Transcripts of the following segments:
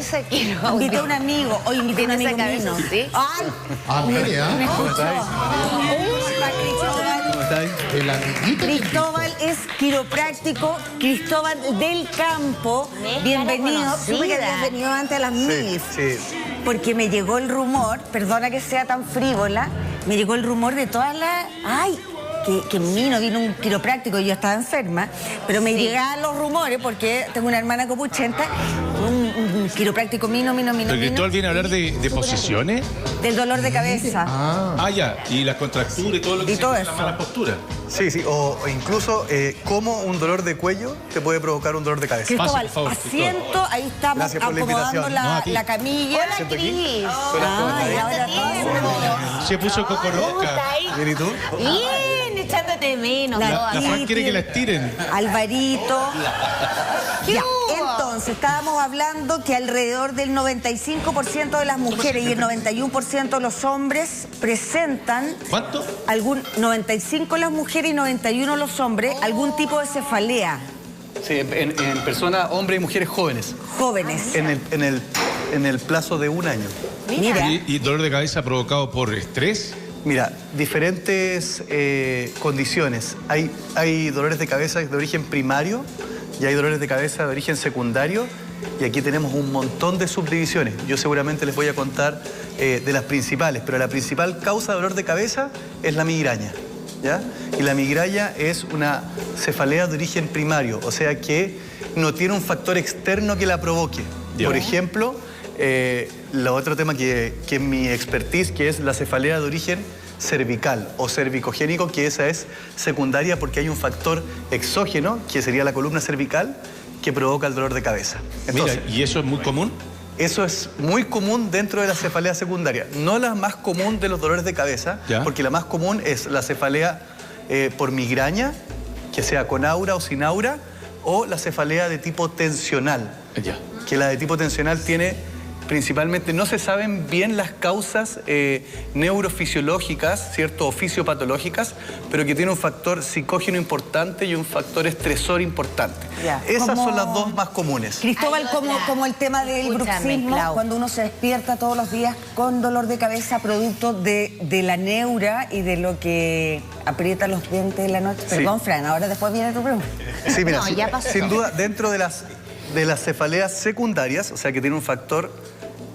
cabeza quiero... Invité a un amigo, hoy invité a un amigo mío. ¿Sí? ¡Ay! María. ¿Me escuchó? ¿Cómo estáis? El amiguito. Cristóbal es quiropráctico, Cristóbal del Campo. Bienvenido. Supe que habías venido antes a las MIF. Sí. Porque me llegó el rumor, perdona que sea tan frívola, me llegó el rumor de todas las... ¡Ay! Que en mí no vino un quiropráctico y yo estaba enferma, pero me llegaban los rumores porque tengo una hermana copuchenta, un quiropráctico mino. Pero Cristóbal viene a hablar de posiciones. Del dolor de cabeza. Ya. Y las contracturas y todo lo que Y todo la eso. mala postura. Sí, o incluso cómo un dolor de cuello te puede provocar un dolor de cabeza. Cristóbal, Por favor, asiento, ahí estamos Gracias por la acomodando invitación. la camilla. Hola, Cris. Ay, ahora todo. Se puso coco loca. Bien, ¿y tú? Bien, echándote de menos. La toda. Fran quiere que la estiren. Alvarito. Ya, hubo? entonces estábamos hablando que alrededor del 95% de las mujeres y el 91% de los hombres presentan... ¿Cuánto? 95 las mujeres y 91 los hombres, algún tipo de cefalea. Sí, en personas, hombres y mujeres jóvenes, Jóvenes. en el plazo de un año. Mira. ¿Y dolor de cabeza provocado por estrés? Mira, diferentes condiciones. Hay dolores de cabeza de origen primario y hay dolores de cabeza de origen secundario. Y aquí tenemos un montón de subdivisiones. Yo seguramente les voy a contar de las principales, pero la principal causa de dolor de cabeza es la migraña, ¿ya? Y la migraña es una cefalea de origen primario, o sea que no tiene un factor externo que la provoque. Ya. Por ejemplo, lo otro tema que es mi expertise, que es la cefalea de origen cervical o cervicogénico, que esa es secundaria porque hay un factor exógeno, que sería la columna cervical, que provoca el dolor de cabeza. Entonces, Mira, ¿y eso es muy común? eso es muy común dentro de la cefalea secundaria. No la más común de los dolores de cabeza, ¿Ya? porque la más común es la cefalea por migraña, que sea con aura o sin aura, o la cefalea de tipo tensional. Ya. Que la de tipo tensional tiene principalmente, no se saben bien las causas neurofisiológicas, ¿cierto? O fisiopatológicas, pero que tiene un factor psicógeno importante y un factor estresor importante. Ya. Esas son las dos más comunes. Cristóbal, Hay otra. como el tema del Escúchame, bruxismo, Clau. cuando uno se despierta todos los días con dolor de cabeza producto de la neura y de lo que aprieta los dientes de la noche. Sí. Perdón, Fran, ahora después viene tu pregunta. Sí, mira, No, ya pasó. sin duda, dentro de las cefaleas secundarias, o sea que tiene un factor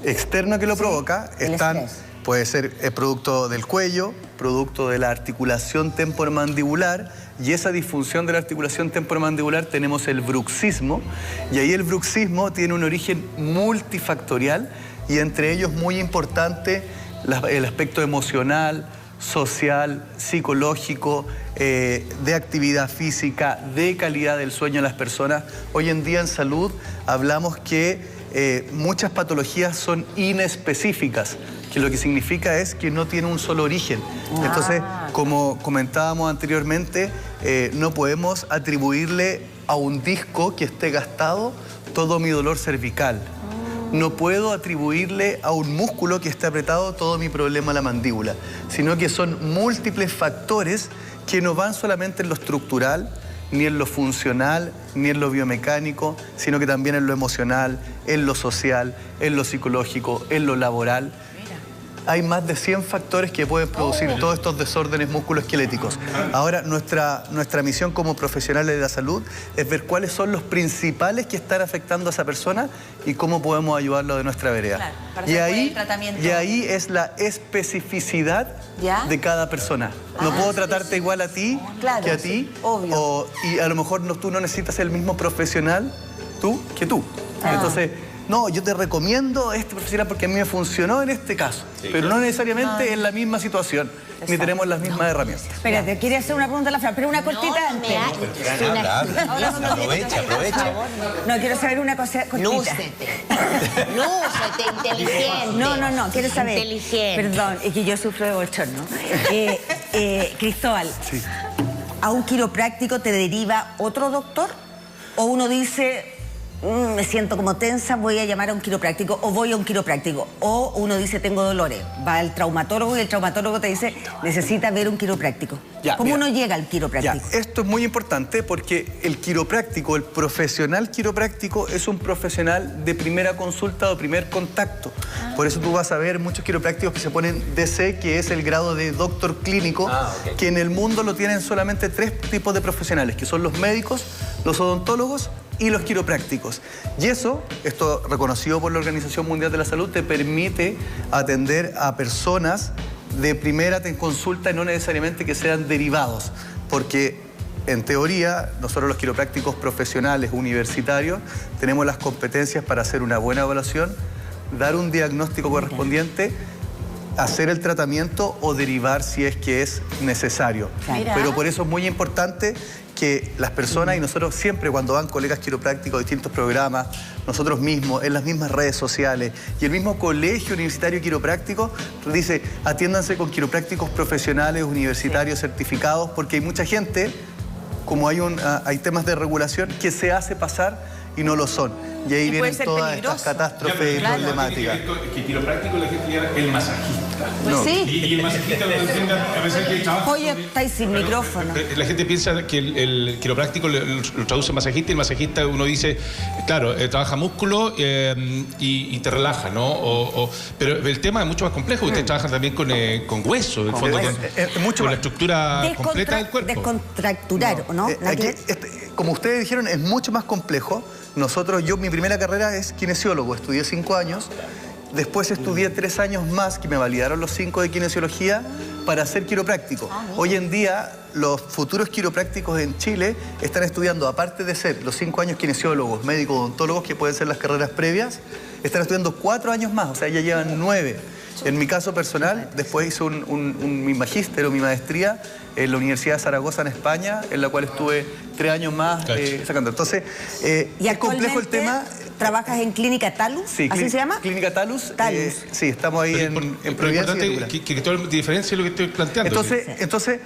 externo que lo provoca, el están, estrés. puede ser producto del cuello, producto de la articulación temporomandibular, y esa disfunción de la articulación temporomandibular tenemos el bruxismo, y ahí el bruxismo tiene un origen multifactorial, y entre ellos muy importante el aspecto emocional, social, psicológico, de actividad física, de calidad del sueño de las personas. Hoy en día en salud hablamos que muchas patologías son inespecíficas, que lo que significa es que no tiene un solo origen. Entonces, como comentábamos anteriormente, no podemos atribuirle a un disco que esté gastado todo mi dolor cervical. No puedo atribuirle a un músculo que esté apretado todo mi problema en la mandíbula, sino que son múltiples factores que no van solamente en lo estructural, ni en lo funcional, ni en lo biomecánico, sino que también en lo emocional, en lo social, en lo psicológico, en lo laboral. Hay más de 100 factores que pueden producir todos estos desórdenes musculoesqueléticos. Ahora, nuestra misión como profesionales de la salud es ver cuáles son los principales que están afectando a esa persona y cómo podemos ayudarlo de nuestra vereda. Claro, para hacer el tratamiento. Y ahí es la especificidad ¿Ya? de cada persona. No puedo tratarte igual a ti Claro, que a sí, ti. obvio. Y a lo mejor tú no necesitas el mismo profesional que tú. Entonces, no, yo te recomiendo este profesional porque a mí me funcionó en este caso, pero no necesariamente en la misma situación, ni tenemos las mismas herramientas. Espérate, quería hacer una pregunta a la Fran, pero una cortita antes. Aprovecha. No, quiero saber una cosa cortita. Lúcete. Lúcete, inteligente. No, quiero saber. Inteligente. Perdón, es que yo sufro de bochorno. Cristóbal, Sí. ¿a un quiropráctico te deriva otro doctor? ¿O uno dice, me siento como tensa, voy a llamar a un quiropráctico o voy a un quiropráctico. O uno dice, tengo dolores, va al traumatólogo y el traumatólogo te dice, necesita ver un quiropráctico. Ya, ¿Cómo mira. uno llega al quiropráctico? Ya, esto es muy importante porque el quiropráctico, el profesional quiropráctico es un profesional de primera consulta o primer contacto. Por eso tú vas a ver muchos quiroprácticos que se ponen DC, que es el grado de doctor clínico, que en el mundo lo tienen solamente 3 tipos de profesionales, que son los médicos, los odontólogos y los quiroprácticos. Y eso, esto reconocido por la Organización Mundial de la Salud, te permite atender a personas de primera consulta y no necesariamente que sean derivados, porque en teoría nosotros los quiroprácticos profesionales universitarios tenemos las competencias para hacer una buena evaluación, dar un diagnóstico correspondiente, hacer el tratamiento o derivar si es que es necesario. Mira. Pero por eso es muy importante que las personas, y nosotros siempre cuando van colegas quiroprácticos a distintos programas, nosotros mismos, en las mismas redes sociales, y el mismo colegio universitario quiropráctico dice, atiéndanse con quiroprácticos profesionales, universitarios, certificados, porque hay mucha gente, como hay temas de regulación, que se hace pasar y no lo son. Y ahí Y puede vienen ser todas peligroso. estas catástrofes y problemáticas. Que quiropráctico la gente llama el masajista. Pues No. sí. Y el masajista lo entienda, a veces que trabaja. Oye, estáis sin micrófono. La gente piensa que el quiropráctico lo traduce masajista y el masajista uno dice, claro, trabaja músculo y te relaja, ¿no? Pero el tema es mucho más complejo. Ustedes trabajan también con hueso, en el fondo, mucho con la más. estructura completa del cuerpo. Descontracturar, ¿o no? ¿Nada que Aquí, ver? como ustedes dijeron, es mucho más complejo. Mi primera carrera es kinesiólogo, estudié 5 años. Después estudié 3 años más, que me validaron los 5 de kinesiología, para ser quiropráctico. Hoy en día, los futuros quiroprácticos en Chile están estudiando, aparte de ser los 5 años kinesiólogos, médicos, odontólogos, que pueden ser las carreras previas, están estudiando 4 años más, o sea, ya llevan 9. En mi caso personal, después hice mi magíster o mi maestría en la Universidad de Zaragoza en España, en la cual estuve 3 años más sacando. Entonces, ¿Y es complejo el tema. ¿Trabajas en Clínica Talus? Sí, ¿Así se llama? Clínica Talus. Talus. Sí, estamos ahí en Pero Providencia. es importante que todo diferencie lo que estoy planteando. Entonces,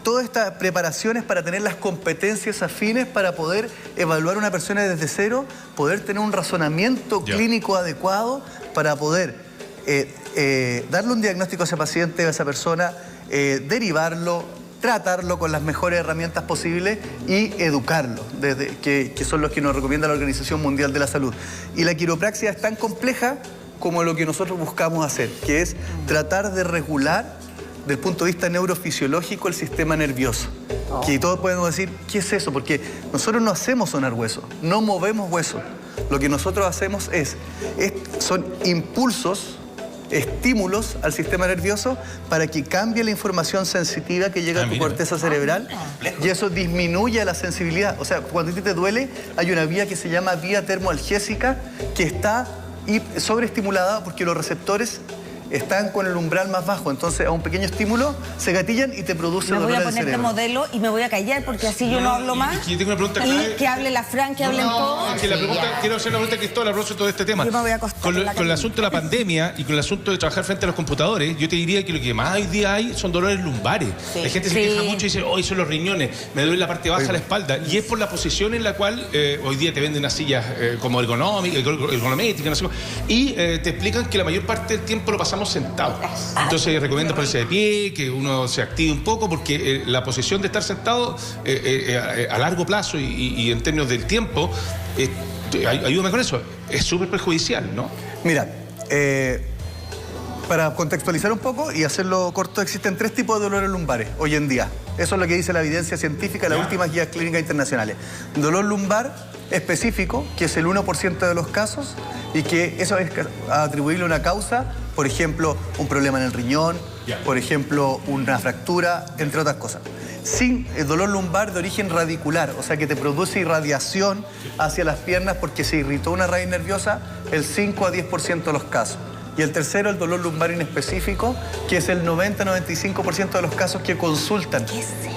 toda esta preparación es para tener las competencias afines para poder evaluar a una persona desde cero, poder tener un razonamiento clínico adecuado para poder darle un diagnóstico a ese paciente, a esa persona, derivarlo, tratarlo con las mejores herramientas posibles y educarlo, que son los que nos recomienda la Organización Mundial de la Salud. Y la quiropraxia es tan compleja como lo que nosotros buscamos hacer, que es tratar de regular desde el punto de vista neurofisiológico el sistema nervioso. Que todos podemos decir, ¿qué es eso? Porque nosotros no hacemos sonar hueso, no movemos hueso. Lo que nosotros hacemos son impulsos, estímulos al sistema nervioso para que cambie la información sensitiva que llega a tu corteza cerebral y eso disminuye la sensibilidad. O sea, cuando a ti te duele, hay una vía que se llama vía termoalgésica que está sobreestimulada porque los receptores están con el umbral más bajo, entonces a un pequeño estímulo se gatillan y te produce Me dolor voy a al poner de cerebro. modelo y me voy a callar porque así yo no hablo más. Y yo tengo una pregunta Y clave. que hable la Fran, que hablen todos. Es que quiero hacer una pregunta a Cristóbal a propósito de este tema. Yo me voy a acostar Con en la el cama. asunto de la pandemia y con el asunto de trabajar frente a los computadores, yo te diría que lo que más hoy día hay son dolores lumbares. La gente se queja mucho y dice, hoy son los riñones, me duele la parte baja de la espalda. Y es por la posición en la cual hoy día te venden unas sillas como ergonométricas, no sé cómo, y te explican que la mayor parte del tiempo lo pasamos sentados. Entonces recomienda ponerse de pie, que uno se active un poco, porque la posición de estar sentado a largo plazo y en términos del tiempo, ayúdame con eso, es súper perjudicial, ¿no? Mira, para contextualizar un poco y hacerlo corto, existen 3 tipos de dolores lumbares hoy en día. Eso es lo que dice la evidencia científica, las últimas guías clínicas internacionales. Dolor lumbar específico, que es el 1% de los casos, y que eso es atribuirle una causa, por ejemplo, un problema en el riñón, por ejemplo, una fractura, entre otras cosas. Sin el dolor lumbar de origen radicular, o sea que te produce irradiación hacia las piernas porque se irritó una raíz nerviosa, el 5 a 10% de los casos. Y el tercero, el dolor lumbar inespecífico, que es el 90-95% de los casos que consultan.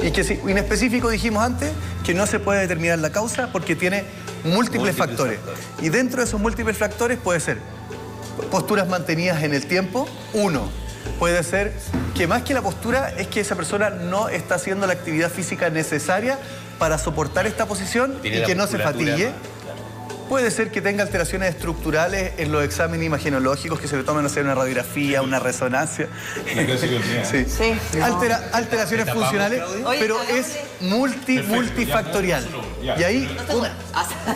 Y que inespecífico dijimos antes que no se puede determinar la causa porque tiene múltiples factores. Y dentro de esos múltiples factores puede ser posturas mantenidas en el tiempo, puede ser que más que la postura es que esa persona no está haciendo la actividad física necesaria para soportar esta posición y que no se fatigue. Puede ser que tenga alteraciones estructurales en los exámenes imagenológicos que se le toman, no sé, una radiografía, una resonancia. Sí. Alteraciones funcionales, pero es multifactorial. Y ahí,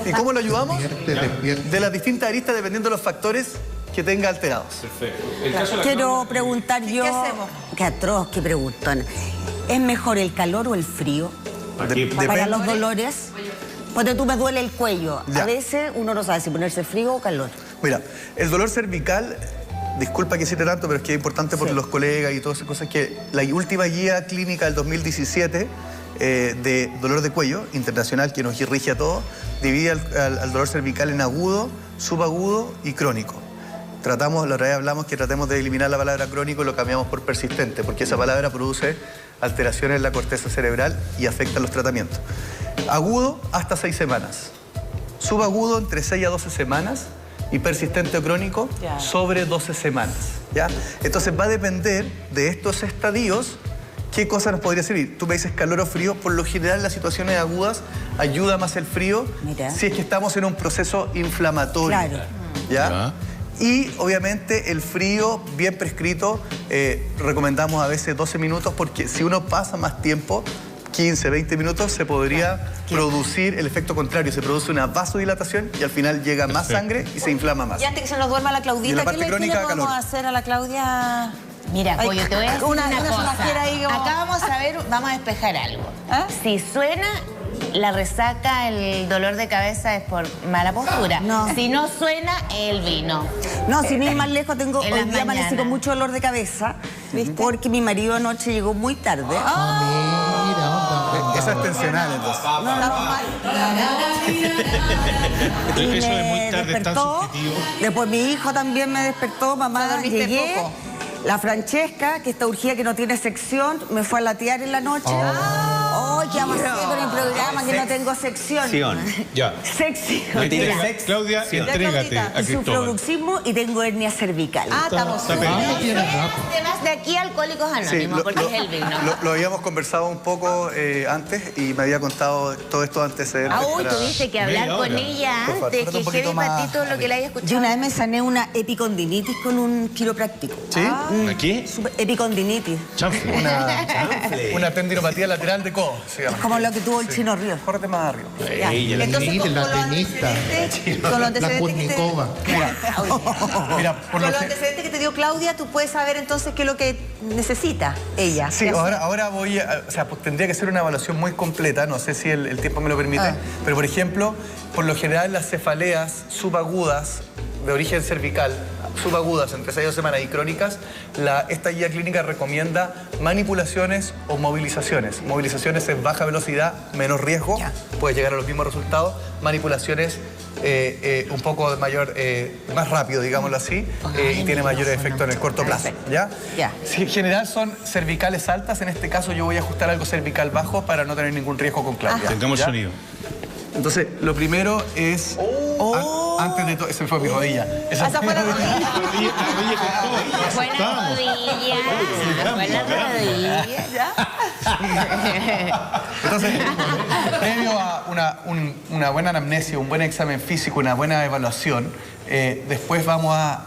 ¿y cómo lo ayudamos? De las distintas aristas dependiendo de los factores que tenga alterados. Perfecto. Quiero preguntar yo... ¿Qué hacemos? Qué atroz, qué preguntón. ¿Es mejor el calor o el frío? Para los dolores. Porque tú me duele el cuello. Ya. A veces uno no sabe si ponerse frío o calor. Mira, el dolor cervical, disculpa que cite tanto, pero es que es importante por los colegas y todas esas cosas, que la última guía clínica del 2017 de dolor de cuello internacional, que nos rige a todos, divide al dolor cervical en agudo, subagudo y crónico. La otra vez hablamos que tratemos de eliminar la palabra crónico y lo cambiamos por persistente, porque esa palabra produce alteraciones en la corteza cerebral y afecta los tratamientos. Agudo, hasta 6 semanas. Subagudo, entre 6 a 12 semanas. Y persistente o crónico, sobre 12 semanas. ¿Ya? Entonces va a depender de estos estadios qué cosa nos podría servir. Tú me dices calor o frío. Por lo general, en las situaciones agudas ayuda más el frío. Mira. Si es que estamos en un proceso inflamatorio. Claro. ¿Ya? Y obviamente el frío bien prescrito, recomendamos a veces 12 minutos porque si uno pasa más tiempo, 15, 20 minutos, se podría producir el efecto contrario. Se produce una vasodilatación y al final llega más sangre y se inflama más. Y antes que se nos duerma la Y en Claudita, la ¿qué parte le crónica, podemos calor. hacer a la Claudia? Mira, Ay, Pollo, te voy a decir una cosa. sonajera ahí como- Acá vamos a ver, vamos a despejar algo. ¿Ah? Si suena la resaca, el dolor de cabeza es por mala postura. No. Si no suena, el vino. No, sin ir más lejos, tengo En hoy las día amanecí mañanas. con mucho dolor de cabeza. Porque mi marido anoche llegó muy tarde. Mira, onda. Eso es tensional, entonces. Y Eso me es muy tarde, es tan despertó. subjetivo. Después mi hijo también me despertó, O mamá, sea, dormiste llegué. poco. La Francesca, que está urgida, que no tiene sección, me fue a latear en la noche. ¡Oh, qué vamos a hacer con el programa que no tengo sección! Ya. Sección. Claudia, entrégate Claudita. a Sufro Cristóbal. bruxismo y tengo hernia cervical. Ah, estamos Está súper. peleado. Ah, tiene rato. Te vas de aquí a Alcohólicos Sí, Anónimos, porque es el vino. lo habíamos conversado un poco antes y me había contado todos estos antecedentes. Ah, uy, para- tuviste que hablar Media con hora. ella Por favor, antes, trata un que heavy poquito para ti más todo lo que le hayas Yo escuchado. una vez me sané una epicondinitis con un quiropráctico. ¿Sí? ¿Aquí? Epicondinitis. Chanfle. Una tendinopatia lateral de codo, se llama. Como lo que tuvo el Chino Río. Córrete más arriba. Ella, la Entonces, Mire, con la los tenista. antecedentes- con los La antecedentes que te- Kurnikova. Mira, por con lo los que... antecedentes que te dio Claudia, tú puedes saber entonces qué es lo que necesita ella. Sí, ¿Qué hacer? ahora voy a... O sea, pues tendría que ser una evaluación muy completa, no sé si el tiempo me lo permite, pero por ejemplo, por lo general las cefaleas subagudas de origen cervical, subagudas entre 6 y 2 semanas y crónicas, esta guía clínica recomienda manipulaciones o movilizaciones. Movilizaciones en baja velocidad, menos riesgo, puede llegar a los mismos resultados. Manipulaciones un poco de mayor, más rápido, digámoslo así, y tiene mayores efectos en el corto plazo. ¿Ya? Ya. Si en general son cervicales altas, en este caso yo voy a ajustar algo cervical bajo para no tener ningún riesgo con Claudia. Tengamos ¿Ya? sonido. Entonces, lo primero es... Antes de todo... Ese fue mi rodilla. Esa Esa fue la rodilla. Buena rodilla. Buena rodilla. Entonces, previo a una buena anamnesia, un buen examen físico, una buena evaluación, después vamos a...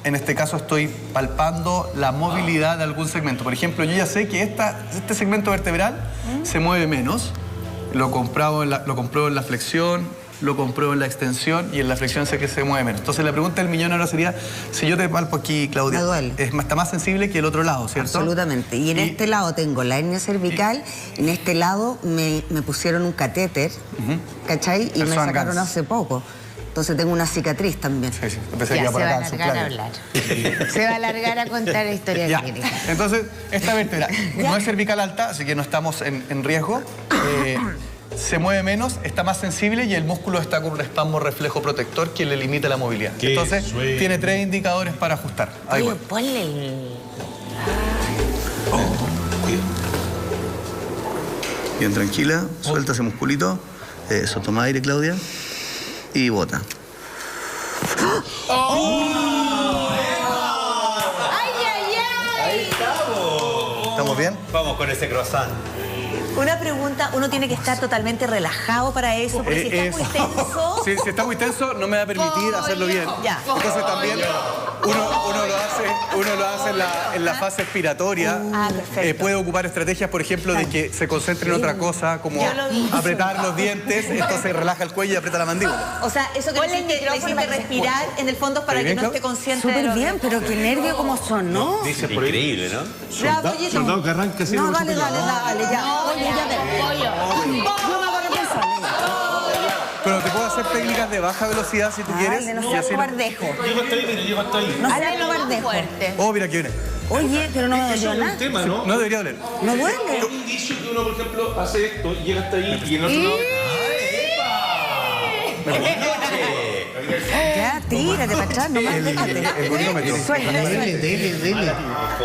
En este caso estoy palpando la movilidad de algún segmento. Por ejemplo, yo ya sé que este segmento vertebral se mueve menos. Lo compruebo en la flexión, lo compruebo en la extensión y en la flexión sé que se mueve menos. Entonces la pregunta del millón ahora sería, si yo te palpo aquí, Claudia, Me duele. está más sensible que el otro lado, ¿cierto? Absolutamente. Y en este lado tengo la hernia cervical, en este lado me pusieron un catéter, ¿cachai? Y El me Swan sacaron Ganz. hace poco. Entonces tengo una cicatriz también. Sí, sí. Empecé Ya, ya se por va a acá, alargar a hablar. Se va a alargar a contar la historia Ya. clínica. Entonces, esta vértebra no es cervical alta, así que no estamos en riesgo. Se mueve menos, está más sensible y el músculo está con un espasmo reflejo protector que le limita la movilidad. Qué Entonces, sueño. tiene 3 indicadores para ajustar. Ahí Oye, voy. ponle el... Bien tranquila, suelta ese musculito. Eso, toma aire, Claudia. Y bota. ¡Ay, ay, ay! ¿Estamos bien? Vamos con ese croissant. Una pregunta, uno tiene que estar totalmente relajado para eso, porque si está muy tenso... Si está muy tenso, no me va a permitir hacerlo bien. Ya. Entonces también uno lo hace en la fase expiratoria. Perfecto. Puede ocupar estrategias, por ejemplo, de que se concentre en otra cosa, como apretar los dientes, entonces relaja el cuello y aprieta la mandíbula. O sea, eso que le hiciste respirar, en el fondo, para que no esté consciente de Súper lo bien, pero qué nervio como son, ¿no? Dice por ahí. Increíble, ¿no? Soldado que arranca así. No, dale, ya. Oye, ya ven. Yo me hago responsable. Pero te puedo hacer técnicas de baja velocidad si tú quieres. Dale, no y seas así cobardejo. Llego hasta ahí, mira, llego hasta ahí. No seas cobardejo. Oh, mira, aquí viene. Oye, pero no me Eso dolió es un nada. tema, ¿no? No debería doler. No Es duele. un indicio que uno, por ejemplo, hace esto, llega hasta ahí y en otro lado... Ya, tírate para atrás, nomás déjate. El gonómetro. Suelta. Dele.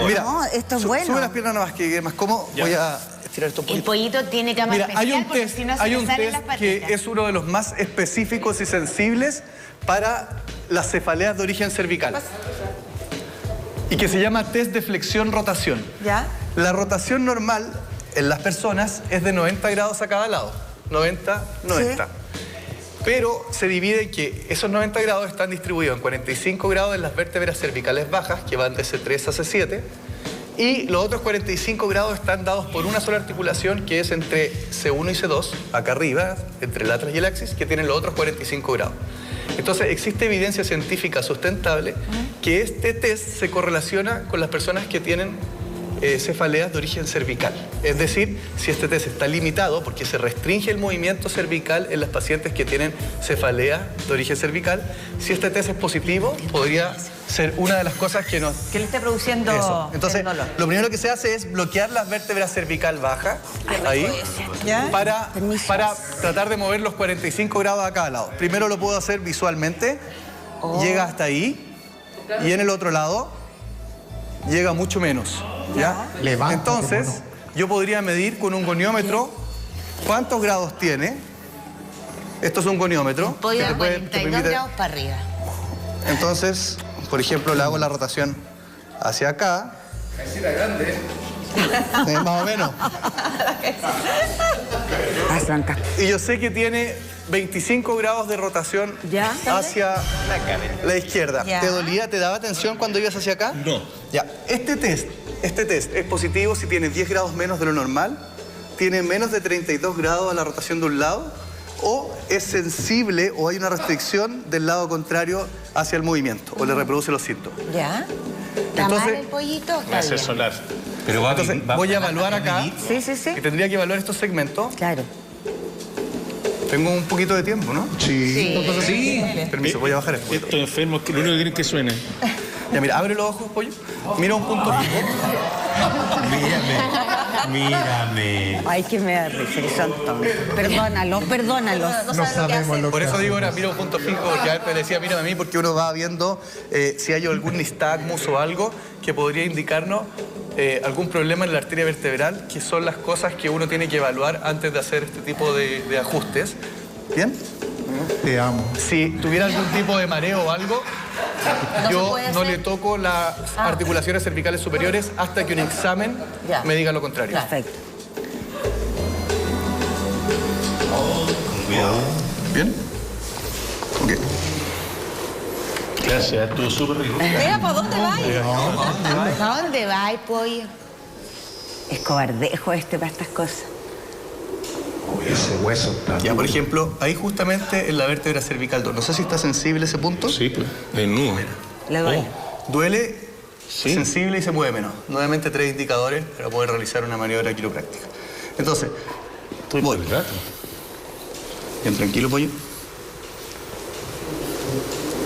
Mira, No, esto es sube bueno. las piernas nomás, que quede más cómodo. Voy a estirar esto un El poquito. pollito tiene cama Mira, especial hay un porque test, si no se hay le un salen test las que patitas. es uno de los más específicos y sensibles para las cefaleas de origen cervical. Y que se llama test de flexión-rotación. ¿Ya? La rotación normal en las personas es de 90 grados a cada lado. 90, 90. Pero se divide en que esos 90 grados están distribuidos en 45 grados en las vértebras cervicales bajas, que van de C3 a C7, y los otros 45 grados están dados por una sola articulación, que es entre C1 y C2, acá arriba, entre el atlas y el axis, que tienen los otros 45 grados. Entonces, existe evidencia científica sustentable que este test se correlaciona con las personas que tienen cefaleas de origen cervical. Es decir, si este test está limitado, porque se restringe el movimiento cervical en las pacientes que tienen cefalea de origen cervical, si este test es positivo, podría ser una de las cosas que nos... Que le esté produciendo Eso. Entonces, el dolor. lo primero que se hace es bloquear las vértebras cervical bajas, ahí, ¿Ya? para tratar de mover los 45 grados a cada lado. Primero lo puedo hacer visualmente, llega hasta ahí, y en el otro lado llega mucho menos. ¿Ya? Levántate, Entonces, mono. yo podría medir con un goniómetro cuántos grados tiene. Esto es un goniómetro. Pollo que a te 42 permite- grados para arriba. Entonces, por ejemplo, le hago la rotación hacia acá. Más o menos. Santa. Y yo sé que tiene 25 grados de rotación Ya. hacia la izquierda. Ya. ¿Te dolía? ¿Te daba tensión cuando ibas hacia acá? No. Ya. Este test es positivo si tiene 10 grados menos de lo normal, tiene menos de 32 grados a la rotación de un lado, o es sensible o hay una restricción del lado contrario hacia el movimiento, o le reproduce los síntomas. ¿Ya? ¿Está mal Entonces- el pollito? Está Hacer bien. solar. Pero Entonces, voy a evaluar acá, Sí, sí, sí. que tendría que evaluar estos segmentos. Claro. Tengo un poquito de tiempo, ¿no? Sí. Permiso, voy a bajar esto. Estos enfermos que lo único que quieren que suene. Ya, mira, abre los ojos, pollo. Mira un punto fijo. Mírame. Ay, que me da risa, que son tontos. Perdónalos. No sabemos lo Por que eso digo hacemos. ahora, mira un punto fijo, porque a él me decía, mírame a mí, porque uno va viendo si hay algún nistagmus o algo que podría indicarnos algún problema en la arteria vertebral, que son las cosas que uno tiene que evaluar antes de hacer este tipo de ajustes. ¿Bien? Te amo. Si tuviera algún tipo de mareo o algo, yo puede no hacer? le toco las articulaciones cervicales superiores hasta que un examen Ya. me diga lo contrario. Perfecto. Cuidado. ¿Bien? Ok. Gracias, estuvo súper rico. Vea, ¿para dónde va? ¿A dónde va el pollo? Es cobardejo para estas cosas. Ese hueso está. Ya, por ejemplo, ahí justamente en la vértebra cervical 2. No sé si está sensible ese punto. Sí, pues, desnudo. Le doy. Duele, Sí. sensible y se mueve menos. Nuevamente 3 indicadores para poder realizar una maniobra quiropráctica. Entonces, Estoy voy. por el gato. Bien, tranquilo, pollo.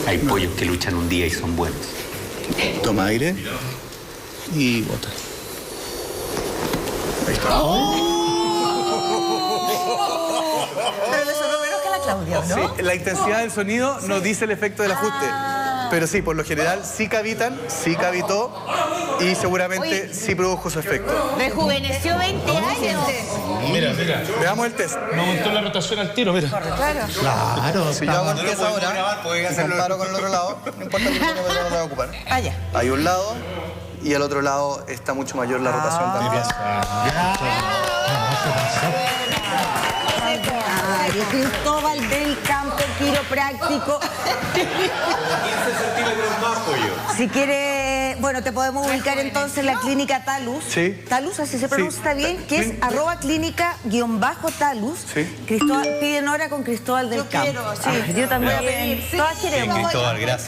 Hay pollos que luchan un día y son buenos. Toma aire y bota. Ahí está. Pero le sonó menos que a la Claudia, ¿no? Sí, la intensidad del sonido nos dice el efecto del ajuste. Pero sí, por lo general sí cavitan, sí cavitó y seguramente sí produjo su efecto. Rejuveneció 20 años. Mira, mira. Veamos el test. Me aumentó la rotación al tiro, mira. Claro. Si yo hago el test ahora y comparo con el otro lado, no importa que no me lo voy a ocupar. Ah, ya. Hay un lado y al otro lado está mucho mayor la rotación también. Ay, Cristóbal del Campo, quiropráctico. 15 centímetros más, pollo. Si quiere, bueno, te podemos ubicar entonces en la clínica Talus. Sí. Talus, así se pronuncia, está bien, que es @clínica_Talus. Sí. Cristóbal, piden hora con Cristóbal del Campo. quiero, sí. Yo también. Todas queremos. Cristóbal, gracias.